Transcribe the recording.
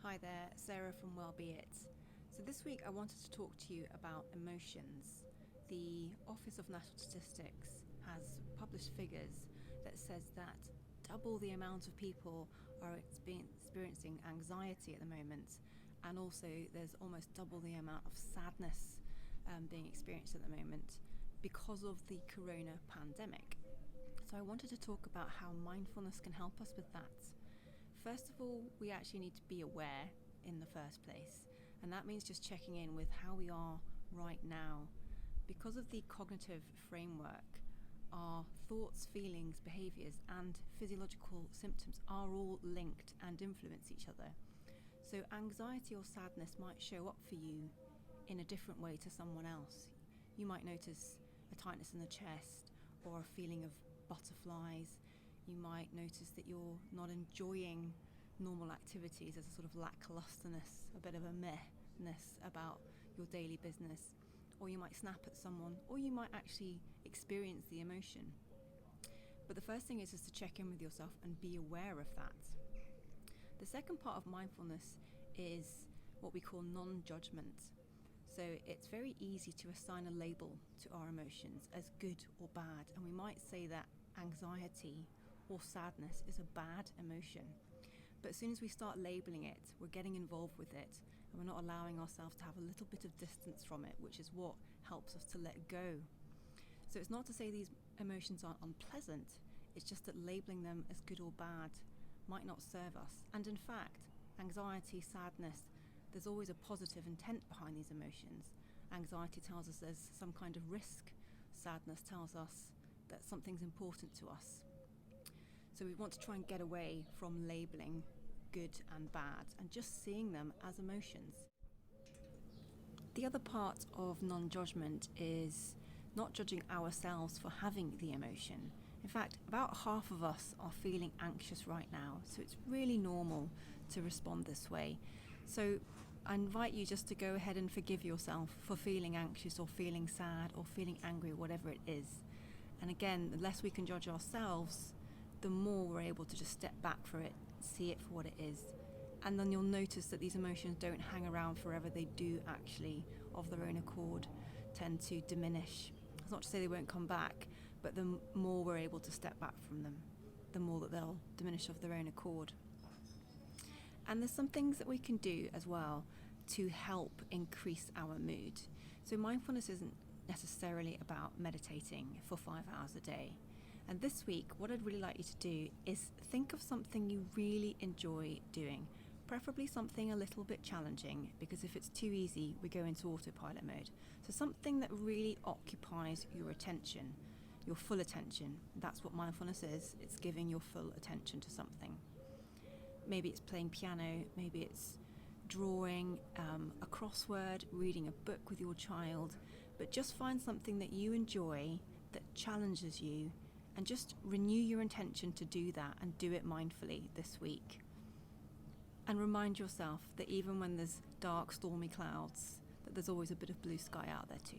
Hi there, Sarah from Wellbeit. So this week I wanted to talk to you about emotions. The Office of National Statistics has published figures that says that double the amount of people are experiencing anxiety at the moment, and also there's almost double the amount of sadness being experienced at the moment because of the corona pandemic. So I wanted to talk about how mindfulness can help us with that. First of all, we actually need to be aware in the first place, and that means just checking in with how we are right now. Because of the cognitive framework, our thoughts, feelings, behaviours and physiological symptoms are all linked and influence each other. So anxiety or sadness might show up for you in a different way to someone else. You might notice a tightness in the chest or a feeling of butterflies. You might notice that you're not enjoying normal activities. There's a sort of lacklusterness, a bit of a mehness about your daily business. Or you might snap at someone, or you might actually experience the emotion. But the first thing is to check in with yourself and be aware of that. The second part of mindfulness is what we call non-judgment. So it's very easy to assign a label to our emotions as good or bad, and we might say that anxiety or sadness is a bad emotion. But as soon as we start labeling it, we're getting involved with it, and we're not allowing ourselves to have a little bit of distance from it, which is what helps us to let go. So it's not to say these emotions aren't unpleasant, it's just that labeling them as good or bad might not serve us. And in fact, anxiety, sadness, there's always a positive intent behind these emotions. Anxiety tells us there's some kind of risk. Sadness tells us that something's important to us. So we want to try and get away from labeling good and bad and just seeing them as emotions. The other part of non-judgment is not judging ourselves for having the emotion. In fact, about half of us are feeling anxious right now, so it's really normal to respond this way. So I invite you just to go ahead and forgive yourself for feeling anxious or feeling sad or feeling angry, whatever it is. And again, the less we can judge ourselves, the more we're able to just step back for it, see it for what it is. And then you'll notice that these emotions don't hang around forever. They do actually, of their own accord, tend to diminish. It's not to say they won't come back, but the more we're able to step back from them, the more that they'll diminish of their own accord. And there's some things that we can do as well to help increase our mood. So mindfulness isn't necessarily about meditating for 5 hours a day. And this week, what I'd really like you to do is think of something you really enjoy doing, preferably something a little bit challenging, because if it's too easy, we go into autopilot mode. So something that really occupies your attention, your full attention. That's what mindfulness is. It's giving your full attention to something. Maybe it's playing piano, maybe it's drawing, a crossword, reading a book with your child, but just find something that you enjoy, that challenges you, and just renew your intention to do that and do it mindfully this week. And remind yourself that even when there's dark, stormy clouds, that there's always a bit of blue sky out there too.